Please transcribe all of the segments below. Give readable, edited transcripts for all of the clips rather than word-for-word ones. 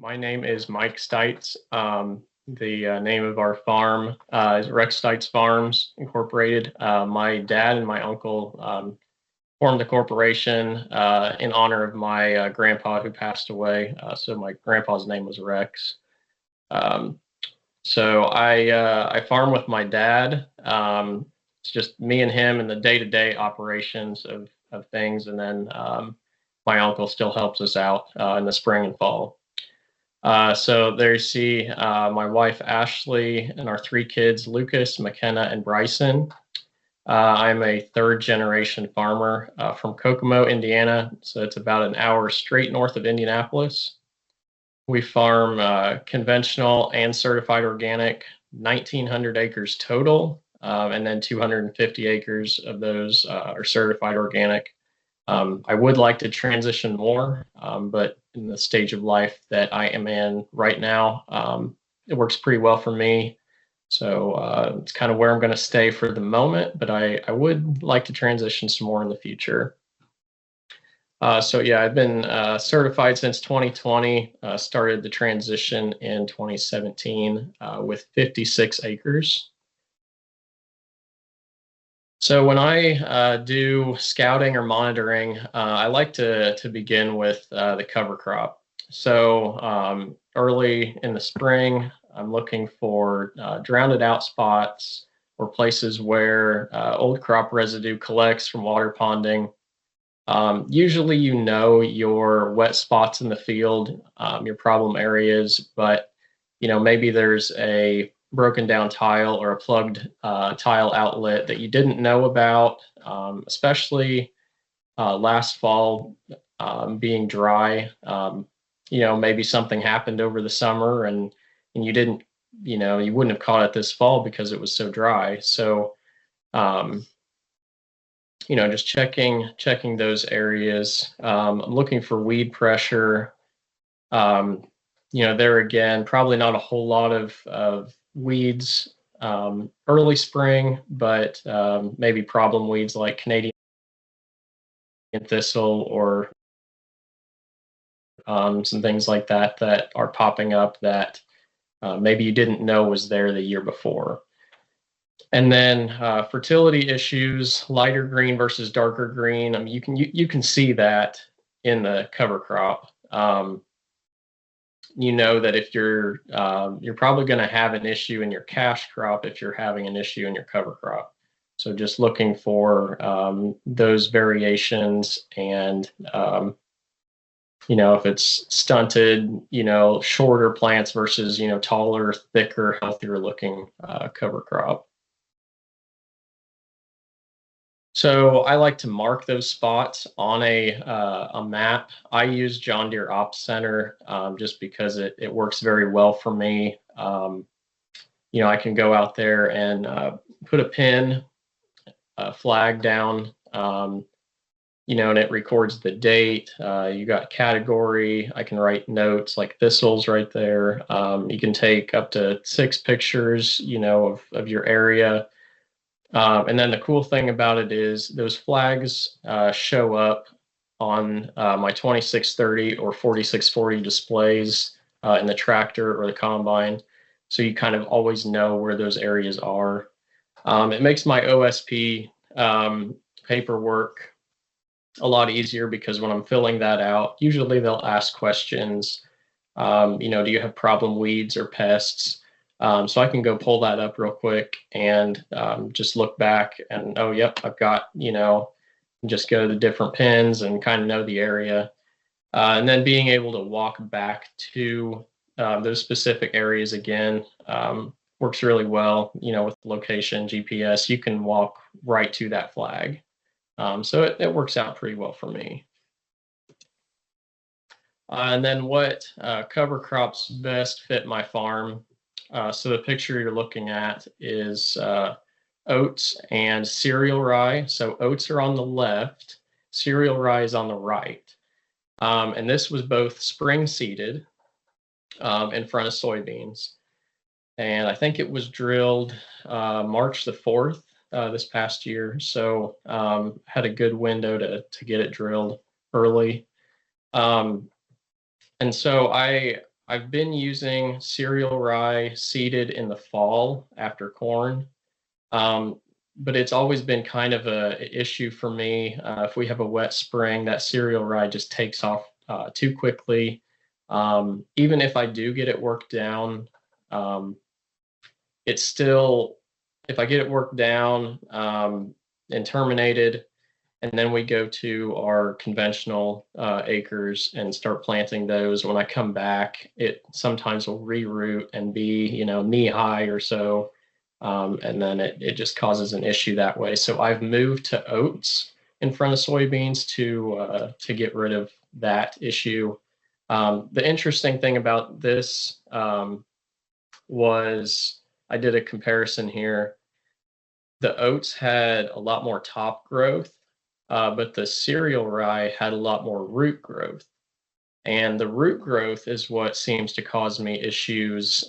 My name is Mike Stites. The name of our farm is Rex Stites Farms Incorporated. My dad and my uncle formed the corporation in honor of my grandpa who passed away. So my grandpa's name was Rex. Um, so I farm with my dad. It's just me and him in the day-to-day operations of things, and then my uncle still helps us out in the spring and fall. So there you see my wife Ashley and our three kids, Lucas, McKenna, and Bryson. I'm a third generation farmer from Kokomo, Indiana. So it's about an hour straight north of Indianapolis. We farm conventional and certified organic, 1,900 acres total, and then 250 acres of those are certified organic. I would like to transition more, but in the stage of life that I am in right now, it works pretty well for me. So it's kind of where I'm going to stay for the moment, but I would like to transition some more in the future. So yeah, I've been certified since 2020, started the transition in 2017 with 56 acres. So when I do scouting or monitoring, I like to begin with the cover crop. So early in the spring, I'm looking for drowned out spots or places where old crop residue collects from water ponding. Usually you know your wet spots in the field, your problem areas, but maybe there's a broken down tile or a plugged tile outlet that you didn't know about, especially last fall being dry. Maybe something happened over the summer and you didn't, you wouldn't have caught it this fall because it was so dry. So, um, just checking those areas. I'm looking for weed pressure. Um, there again, probably not a whole lot of weeds early spring, but maybe problem weeds like Canadian thistle or some things like that that are popping up that maybe you didn't know was there the year before. And then fertility issues, lighter green versus darker green. I mean, you can see that in the cover crop. You know that if you're probably going to have an issue in your cash crop if you're having an issue in your cover crop. So just looking for those variations and if it's stunted, shorter plants versus taller, thicker, healthier looking cover crop. So I like to mark those spots on a map. I use John Deere Ops Center just because it works very well for me. I can go out there and put a pin, a flag down, and it records the date. You got category. I can write notes like thistles right there. You can take up to 6 pictures, of your area. And then the cool thing about it is those flags show up on my 2630 or 4640 displays in the tractor or the combine. So you kind of always know where those areas are. It makes my OSP paperwork a lot easier because when I'm filling that out, usually they'll ask questions. Do you have problem weeds or pests? So I can go pull that up real quick and just look back and, oh, yep, I've got, just go to the different pins and kind of know the area. And then being able to walk back to those specific areas again works really well, with location, GPS, you can walk right to that flag. So it works out pretty well for me. And then what cover crops best fit my farm? So the picture you're looking at is oats and cereal rye. So oats are on the left, cereal rye is on the right. And this was both spring seeded in front of soybeans. And I think it was drilled March the 4th this past year. So had a good window to get it drilled early. And so I I've been using cereal rye seeded in the fall after corn. Um, but it's always been kind of a issue for me. If we have a wet spring, that cereal rye just takes off too quickly. Even if I do get it worked down, um, it's still, if I get it worked down and terminated, and then we go to our conventional acres and start planting those. When I come back, it sometimes will reroot and be, knee high or so. And then it just causes an issue that way. So I've moved to oats in front of soybeans to get rid of that issue. The interesting thing about this was I did a comparison here. The oats had a lot more top growth, but the cereal rye had a lot more root growth. And the root growth is what seems to cause me issues,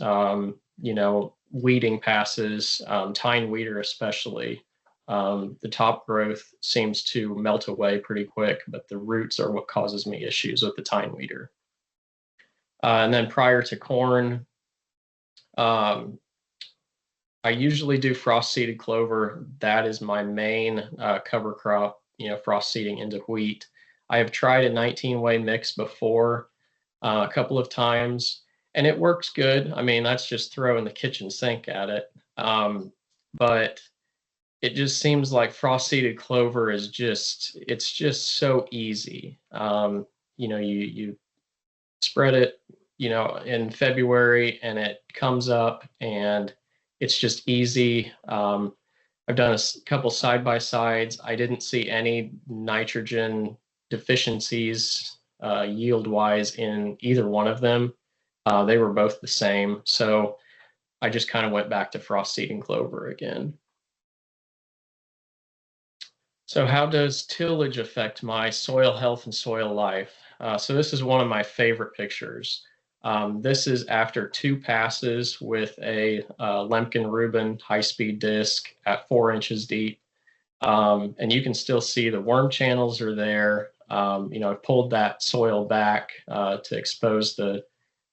weeding passes, tine weeder especially. The top growth seems to melt away pretty quick, but the roots are what causes me issues with the tine weeder. And then prior to corn, I usually do frost seeded clover. That is my main cover crop, frost seeding into wheat. I have tried a 19-way mix before a couple of times, and it works good. I mean, that's just throwing the kitchen sink at it. But it just seems like frost seeded clover is it's just so easy. You spread it, in February, and it comes up and it's just easy. I've done a couple side by sides. I didn't see any nitrogen deficiencies yield wise in either one of them. They were both the same. So I just kind of went back to frost seeding clover again. So how does tillage affect my soil health and soil life? So this is one of my favorite pictures. This is after 2 passes with a Lemken Rubin high-speed disc at 4 inches deep. And you can still see the worm channels are there. I've pulled that soil back to expose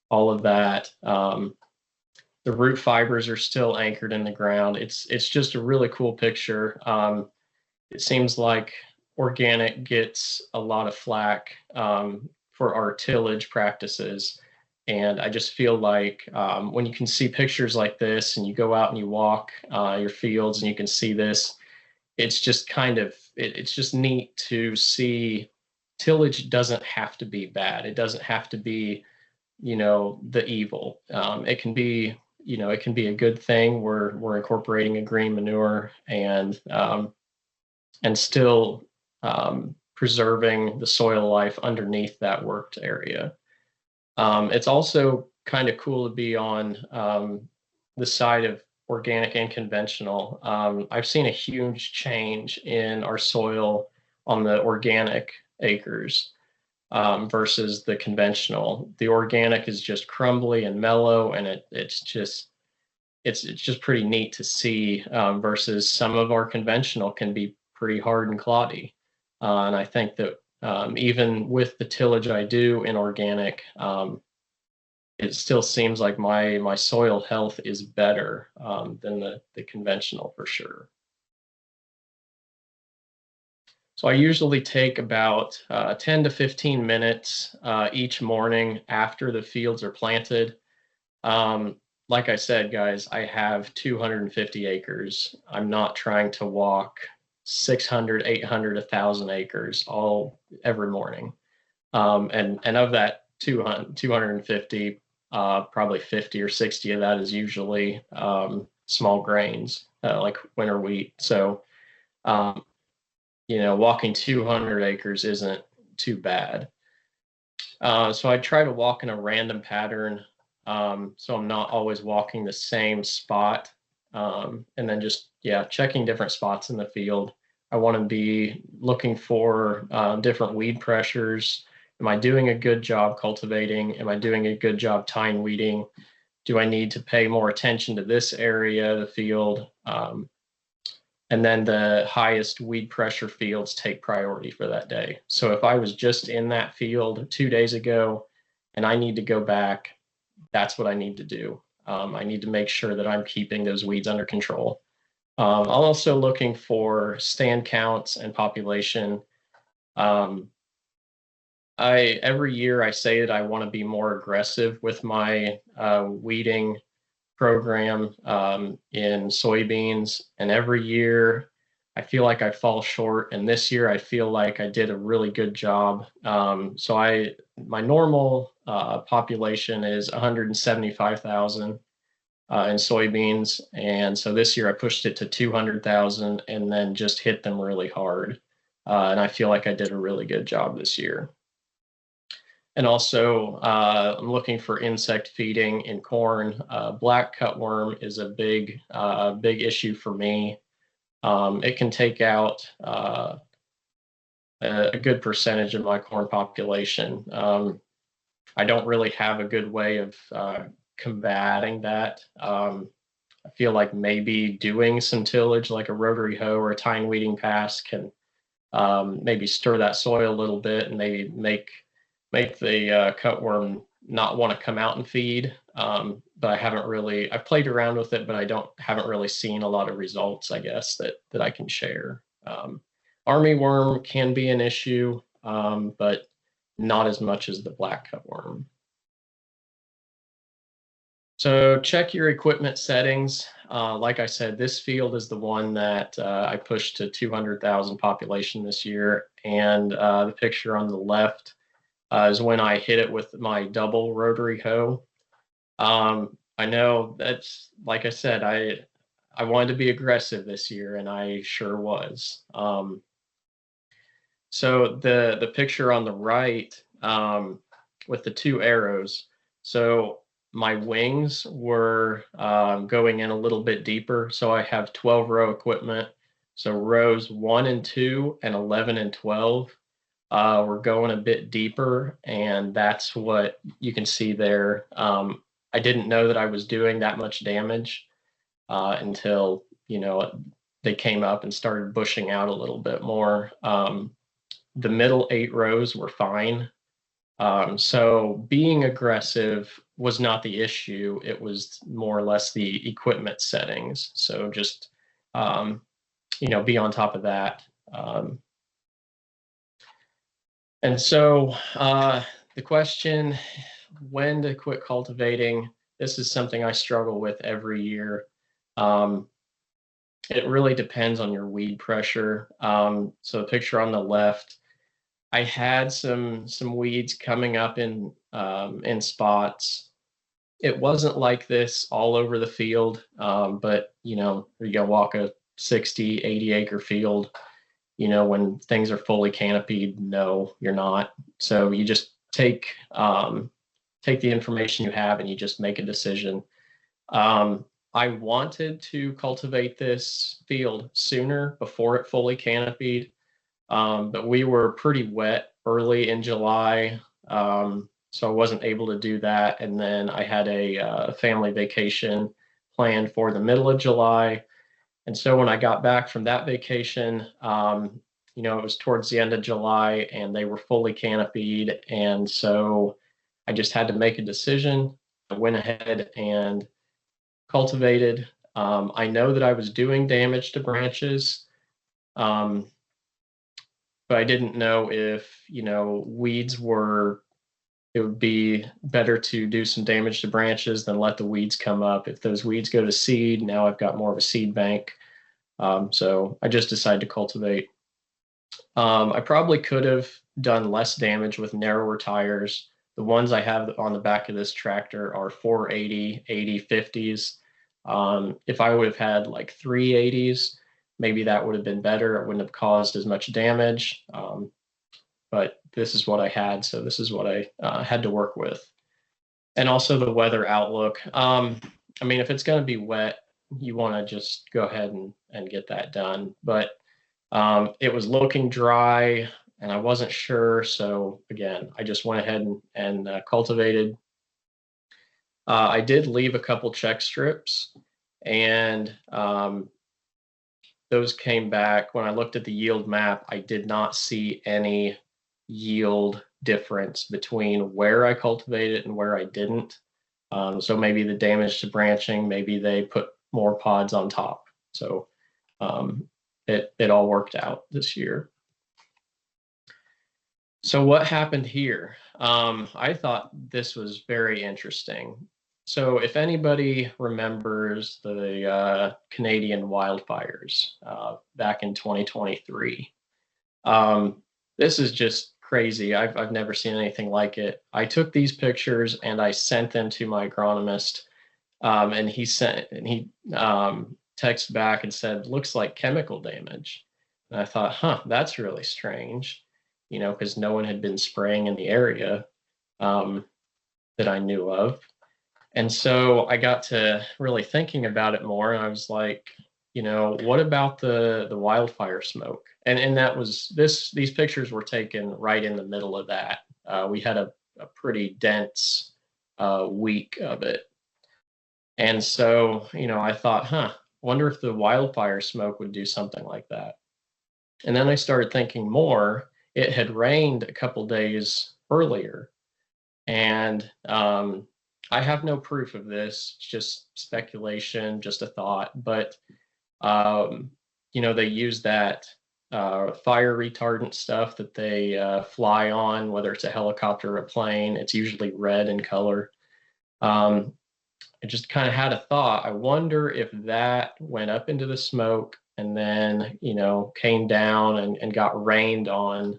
all of that. The root fibers are still anchored in the ground. It's just a really cool picture. It seems like organic gets a lot of flack for our tillage practices. And I just feel like when you can see pictures like this and you go out and you walk your fields and you can see this, it's just it's just neat to see tillage doesn't have to be bad. It doesn't have to be, the evil. It can be, it can be a good thing. We're incorporating a green manure and still preserving the soil life underneath that worked area. It's also kind of cool to be on the side of organic and conventional. I've seen a huge change in our soil on the organic acres versus the conventional. The organic is just crumbly and mellow, and it's just pretty neat to see versus some of our conventional can be pretty hard and cloddy. And I think that even with the tillage I do in organic, it still seems like my soil health is better than the conventional for sure. So I usually take about 10 to 15 minutes each morning after the fields are planted. Like I said, guys, I have 250 acres. I'm not trying to walk 600, 800, 1,000 acres every morning. And of that 250, probably 50 or 60 of that is usually small grains like winter wheat. So, walking 200 acres isn't too bad. So I try to walk in a random pattern. So I'm not always walking the same spot. And then just, checking different spots in the field. I want to be looking for different weed pressures. Am I doing a good job cultivating? Am I doing a good job tine weeding? Do I need to pay more attention to this area of the field? And then the highest weed pressure fields take priority for that day. So if I was just in that field 2 days ago and I need to go back that's what I need to do. I need to make sure that I'm keeping those weeds under control. I'm also looking for stand counts and population. Um, I every year I say that I want to be more aggressive with my weeding program in soybeans, and every year I feel like I fall short. And this year I feel like I did a really good job. So my normal population is 175,000 in soybeans, and so this year I pushed it to 200,000 and then just hit them really hard. And I feel like I did a really good job this year. And also, I'm looking for insect feeding in corn. Black cutworm is a big issue for me. It can take out a good percentage of my corn population. I don't really have a good way of combating that. I feel like maybe doing some tillage, like a rotary hoe or a tine weeding pass, can maybe stir that soil a little bit and maybe make the cutworm not want to come out and feed. But I've played around with it, but haven't really seen a lot of results, I guess, that I can share. Army worm can be an issue, but not as much as the black cutworm. So check your equipment settings. Like I said, this field is the one that I pushed to 200,000 population this year. And the picture on the left is when I hit it with my double rotary hoe. I know that's, like I said, I wanted to be aggressive this year, and I sure was. So the picture on the right with the two arrows. So my wings were going in a little bit deeper. So I have 12 row equipment. So rows 1 and 2 and 11 and 12 we're going a bit deeper, and that's what you can see there. I didn't know that I was doing that much damage until they came up and started bushing out a little bit more. The middle 8 rows were fine. So being aggressive was not the issue. It was more or less the equipment settings. So just be on top of that. And so the question, when to quit cultivating, this is something I struggle with every year. It really depends on your weed pressure. So the picture on the left, I had some weeds coming up in spots. It wasn't like this all over the field, but you're gonna walk a 60, 80 acre field. When things are fully canopied, no, you're not. So you just take the information you have and you just make a decision. I wanted to cultivate this field sooner before it fully canopied, but we were pretty wet early in July, so I wasn't able to do that. And then I had a family vacation planned for the middle of July. And so when I got back from that vacation, it was towards the end of July and they were fully canopied. And so I just had to make a decision. I went ahead and cultivated. I know that I was doing damage to branches, but I didn't know if, weeds it would be better to do some damage to branches than let the weeds come up. If those weeds go to seed, now I've got more of a seed bank. So I just decided to cultivate. I probably could have done less damage with narrower tires. The ones I have on the back of this tractor are 480, 80, 50s. If I would have had like 380s, maybe that would have been better. It wouldn't have caused as much damage. But this is what I had, so this is what I had to work with. And also the weather outlook. If it's going to be wet, you want to just go ahead and get that done. But it was looking dry, and I wasn't sure. So again, I just went ahead and cultivated. I did leave a couple check strips, and those came back. When I looked at the yield map, I did not see any yield difference between where I cultivated and where I didn't. So maybe the damage to branching, maybe they put more pods on top. So it all worked out this year. So what happened here? I thought this was very interesting. So if anybody remembers the Canadian wildfires back in 2023, this is just crazy. I've never seen anything like it. I took these pictures and I sent them to my agronomist, and he texted back and said, "Looks like chemical damage." And I thought, "Huh, that's really strange," because no one had been spraying in the area um, that I knew of. And so I got to really thinking about it more, and I was like, what about the wildfire smoke? And that was these pictures were taken right in the middle of that. We had a pretty dense week of it. And so, I thought, wonder if the wildfire smoke would do something like that. And then I started thinking more. It had rained a couple days earlier, and I have no proof of this, just speculation, just a thought. But they use that fire retardant stuff that they fly on, whether it's a helicopter or a plane. It's usually red in color. I just kind of had a thought. I wonder if that went up into the smoke and then, came down and got rained on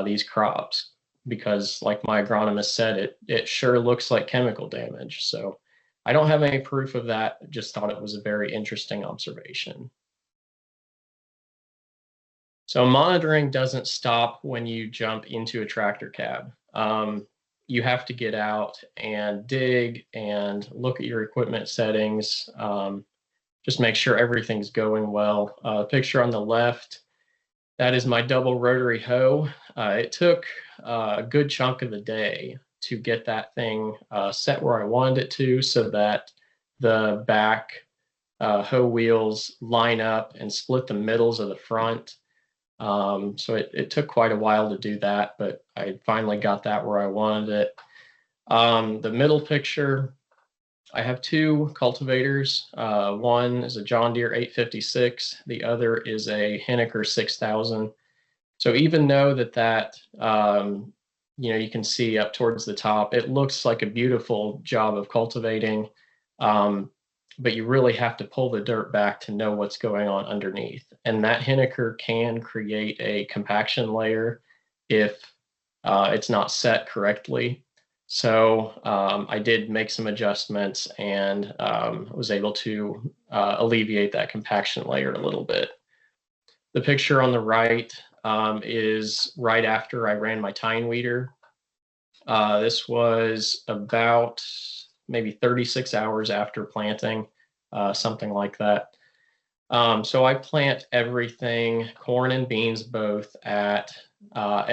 these crops. Because, like my agronomist said, it sure looks like chemical damage. So I don't have any proof of that. Just thought it was a very interesting observation. So monitoring doesn't stop when you jump into a tractor cab. You have to get out and dig and look at your equipment settings. Just make sure everything's going well. Picture on the left, that is my double rotary hoe. It took a good chunk of the day to get that thing set where I wanted it to, so that the back hoe wheels line up and split the middles of the front. So it took quite a while to do that, but I finally got that where I wanted it. The middle picture, I have two cultivators. One is a John Deere 856. The other is a Henniker 6000. So even though that you can see up towards the top, it looks like a beautiful job of cultivating. But you really have to pull the dirt back to know what's going on underneath. And that Henniker can create a compaction layer if it's not set correctly. So I did make some adjustments and was able to alleviate that compaction layer a little bit. The picture on the right is right after I ran my tine weeder. This was about maybe 36 hours after planting, something like that. So I plant everything, corn and beans both, at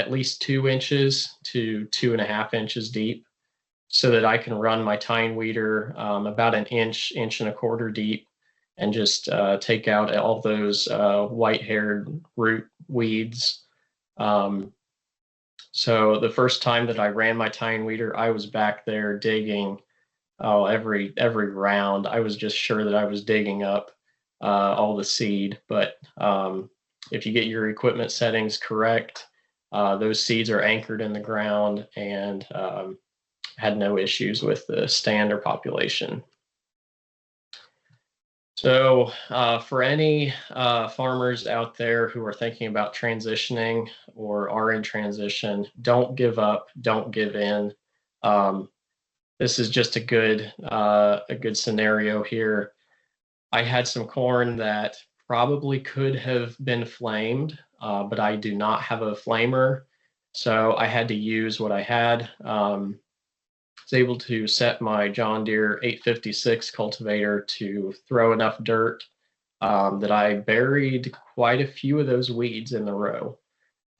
least 2 inches to 2.5 inches deep, so that I can run my tine weeder about an inch, inch and a quarter deep, and just take out all those white-haired root weeds. So the first time that I ran my tine weeder, I was back there digging. Oh, every round, I was just sure that I was digging up all the seed. But if you get your equipment settings correct, those seeds are anchored in the ground, and had no issues with the stand or population. So for any farmers out there who are thinking about transitioning or are in transition, don't give up, don't give in. This is just a good scenario here. I had some corn that probably could have been flamed, but I do not have a flamer, so I had to use what I had. Was able to set my John Deere 856 cultivator to throw enough dirt that I buried quite a few of those weeds in the row.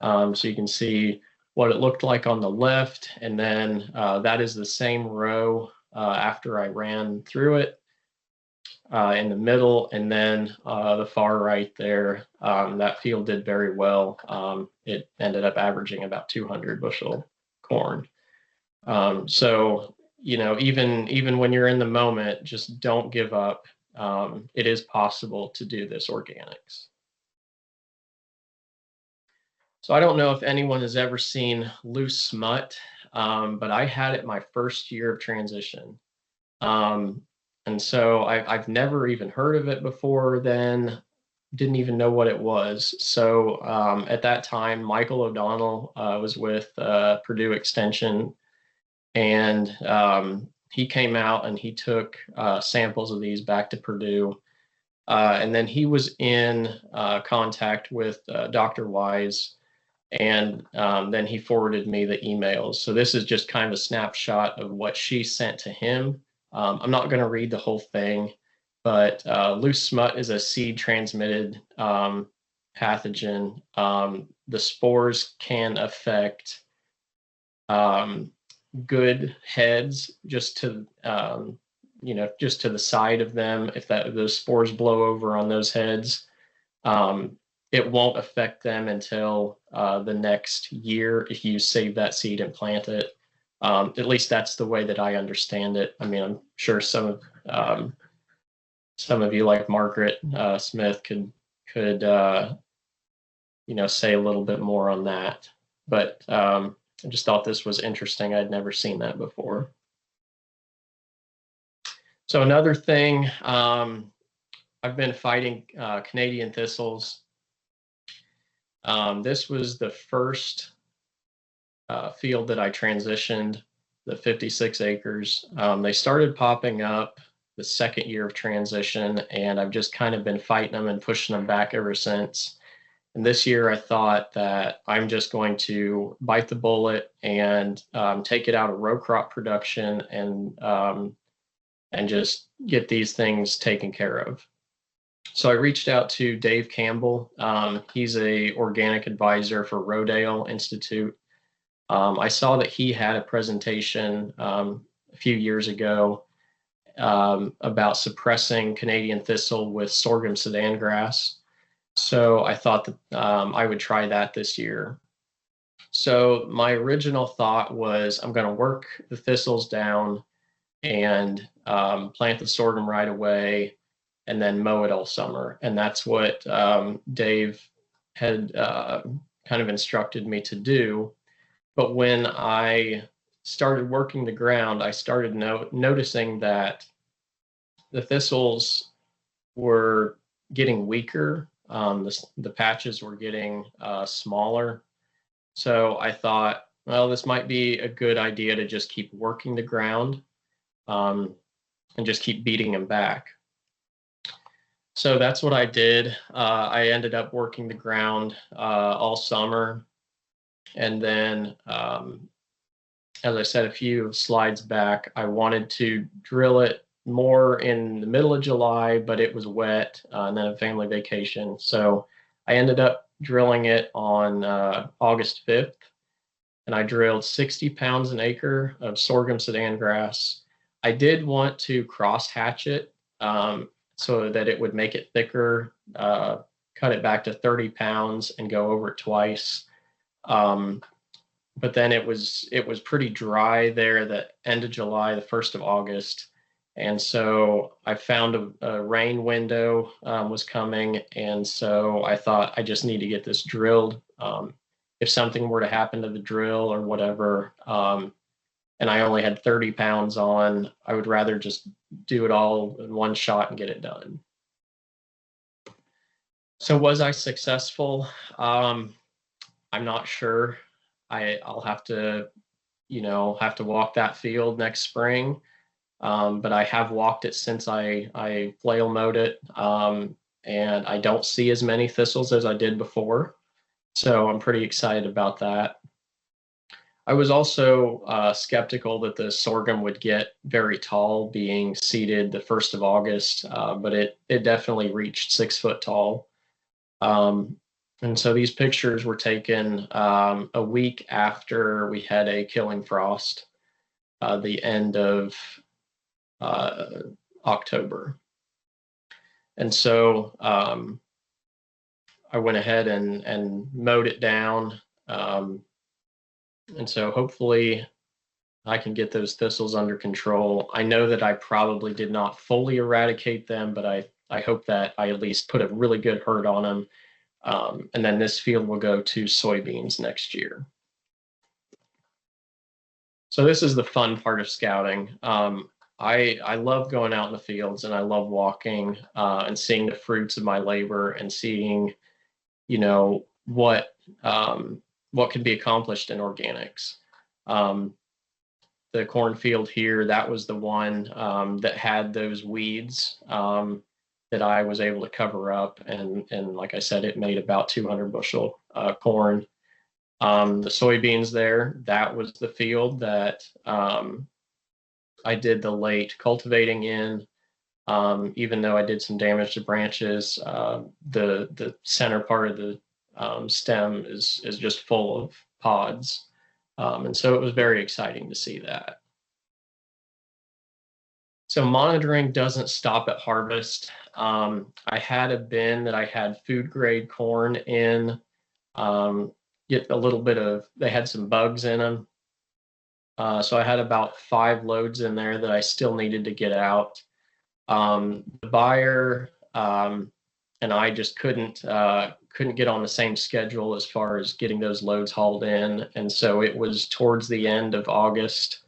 So you can see what it looked like on the left, and then that is the same row after I ran through it in the middle, and then the far right there, that field did very well. It ended up averaging about 200 bushel corn. So even when you're in the moment, just don't give up. It is possible to do this organics. So I don't know if anyone has ever seen loose smut, but I had it my first year of transition. Um, and so I've never even heard of it before then, didn't even know what it was. So at that time, Michael O'Donnell was with Purdue Extension, and he came out and he took samples of these back to Purdue. And then he was in contact with Dr. Wise, and then he forwarded me the emails. So this is just kind of a snapshot of what she sent to him. I'm not going to read the whole thing, but loose smut is a seed transmitted pathogen. The spores can affect good heads just to just to the side of them. If those spores blow over on those heads, um, it won't affect them until the next year if you save that seed and plant it. At least that's the way that I understand it. I mean, I'm sure some of you, like Margaret Smith, could say a little bit more on that. But I just thought this was interesting. I'd never seen that before. So another thing, I've been fighting Canadian thistles. This was the first field that I transitioned, the 56 acres. They started popping up the second year of transition, and I've just kind of been fighting them and pushing them back ever since. And this year I thought that I'm just going to bite the bullet and take it out of row crop production and just get these things taken care of. So I reached out to Dave Campbell. He's a organic advisor for Rodale Institute. I saw that he had a presentation a few years ago about suppressing Canadian thistle with sorghum Sudan grass. So I thought that I would try that this year. So my original thought was I'm going to work the thistles down and plant the sorghum right away and then mow it all summer. And that's what Dave had kind of instructed me to do. But when I started working the ground, I started noticing that the thistles were getting weaker. The patches were getting smaller. So I thought, well, this might be a good idea to just keep working the ground and just keep beating them back. So that's what I did. I ended up working the ground all summer. And then, as I said a few slides back, I wanted to drill it more in the middle of July, but it was wet and then a family vacation. So I ended up drilling it on August 5th. And I drilled 60 pounds an acre of sorghum Sudan grass. I did want to cross hatch it so that it would make it thicker, cut it back to 30 pounds and go over it twice. But then it was pretty dry there the end of July, the 1st of August. And so I found a rain window was coming. And so I thought I just need to get this drilled. If something were to happen to the drill or whatever, and I only had 30 pounds on, I would rather just do it all in one shot and get it done. So was I successful? I'm not sure. I'll have to, walk that field next spring. But I have walked it since I flail mowed it. And I don't see as many thistles as I did before. So I'm pretty excited about that. I was also skeptical that the sorghum would get very tall being seeded the 1st of August, but it definitely reached 6 foot tall. And so these pictures were taken a week after we had a killing frost, the end of October. And so I went ahead and mowed it down. And so hopefully I can get those thistles under control. I know that I probably did not fully eradicate them, but I hope that I at least put a really good hurt on them. And then this field will go to soybeans next year. So this is the fun part of scouting. I love going out in the fields, and I love walking and seeing the fruits of my labor and seeing, you know, what can be accomplished in organics. The cornfield here, that was the one that had those weeds that I was able to cover up, and like I said, it made about 200 bushel corn. The soybeans there, that was the field that I did the late cultivating in. Even though I did some damage to branches, the center part of the stem is just full of pods. And so it was very exciting to see that. So monitoring doesn't stop at harvest. I had a bin that I had food grade corn in. Get a little bit of, they had some bugs in them. So I had about 5 loads in there that I still needed to get out. The buyer and I just couldn't get on the same schedule as far as getting those loads hauled in, and so it was towards the end of August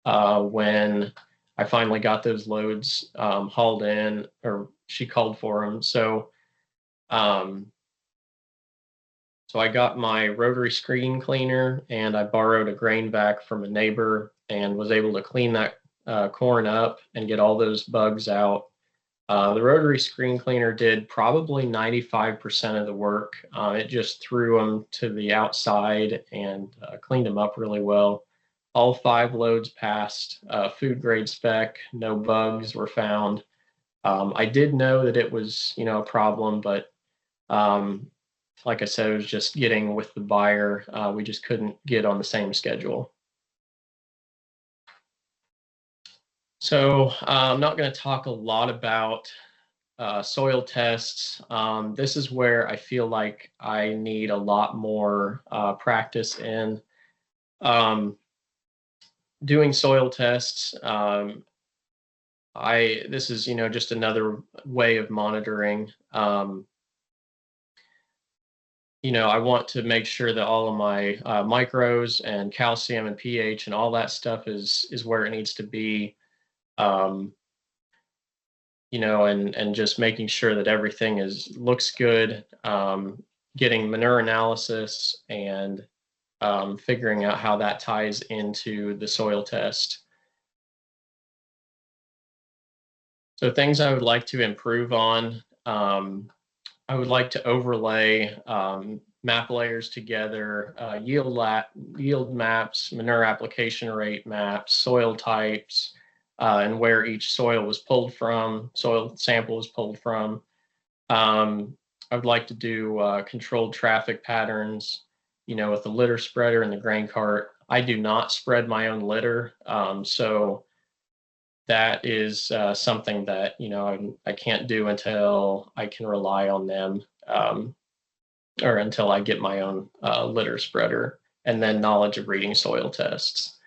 when I finally got those loads hauled in, or she called for them. So I got my rotary screen cleaner, and I borrowed a grain vac from a neighbor and was able to clean that corn up and get all those bugs out. The rotary screen cleaner did probably 95% of the work. It just threw them to the outside and cleaned them up really well. All 5 loads passed food grade spec. No bugs were found. I did know that it was, a problem, but like I said, it was just getting with the buyer. We just couldn't get on the same schedule. So I'm not going to talk a lot about soil tests. This is where I feel like I need a lot more practice in doing soil tests. This is just another way of monitoring. I want to make sure that all of my micros and calcium and pH and all that stuff is where it needs to be. And just making sure that everything looks good, getting manure analysis and figuring out how that ties into the soil test. So things I would like to improve on, I would like to overlay map layers together, yield maps, manure application rate maps, soil types, and where each soil was pulled from, soil sample was pulled from. I would like to do controlled traffic patterns, with the litter spreader and the grain cart. I do not spread my own litter, so that is something that I can't do until I can rely on them, or until I get my own litter spreader, and then knowledge of reading soil tests.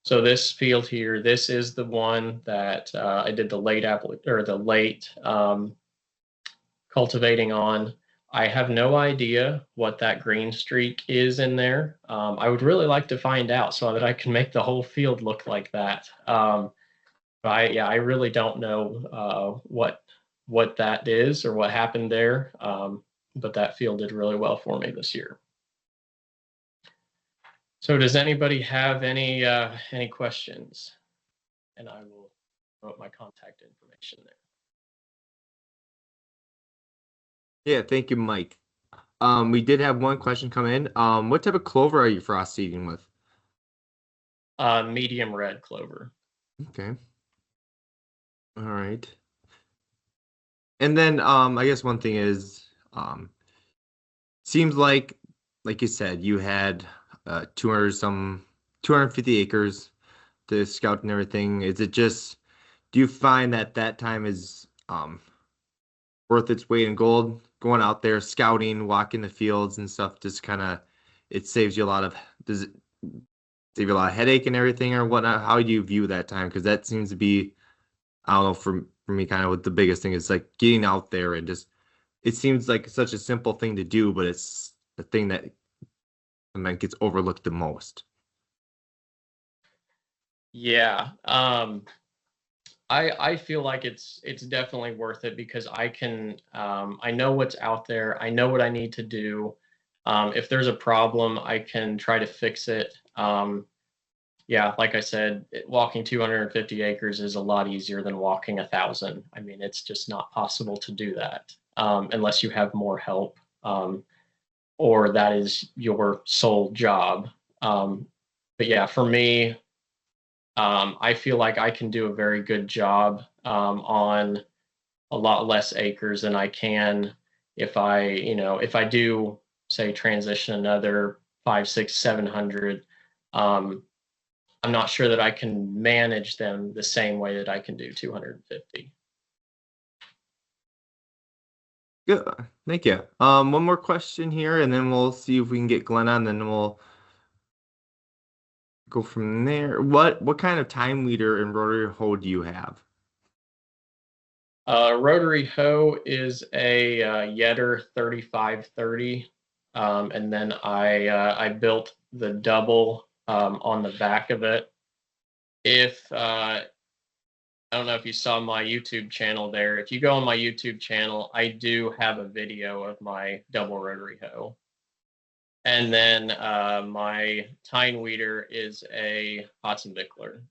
So this field here, this is the one that I did the late cultivating on. I have no idea what that green streak is in there. I would really like to find out so that I can make the whole field look like that. I really don't know what that is or what happened there, but that field did really well for me this year. So does anybody have any questions? And I will put my contact information there. Yeah, thank you, Mike. We did have one question come in. What type of clover are you frost seeding with? Medium red clover. Okay. All right. And then I guess one thing is, seems like you said, you had 250 acres to scout and everything. Is it just, do you find that time is worth its weight in gold, going out there scouting, walking the fields and stuff? Just kind of, it saves you a lot of, save you a lot of headache and everything or whatnot? How do you view that time? Because that seems to be, I don't know, for me, kind of what the biggest thing is like getting out there and just, it seems like such a simple thing to do, but it's the thing that gets overlooked the most. Yeah. I feel like it's definitely worth it because I know what's out there. I know what I need to do. If there's a problem, I can try to fix it. Yeah, like I said, walking 250 acres is a lot easier than walking 1,000. I mean, it's just not possible to do that unless you have more help, or that is your sole job. But yeah, for me, I feel like I can do a very good job on a lot less acres than I can if if I do say transition another 5, 6, 700. Um, I'm not sure that I can manage them the same way that I can do 250. Good. Thank you. One more question here, and then we'll see if we can get Glenn on, then we'll go from there. What kind of time leader and rotary hoe do you have? Rotary hoe is a Yetter 3530, and then I built the double on the back of it. If I don't know if you saw my YouTube channel there. If you go on my YouTube channel, I do have a video of my double rotary hoe. And then my tine weeder is a Hotzenbickler.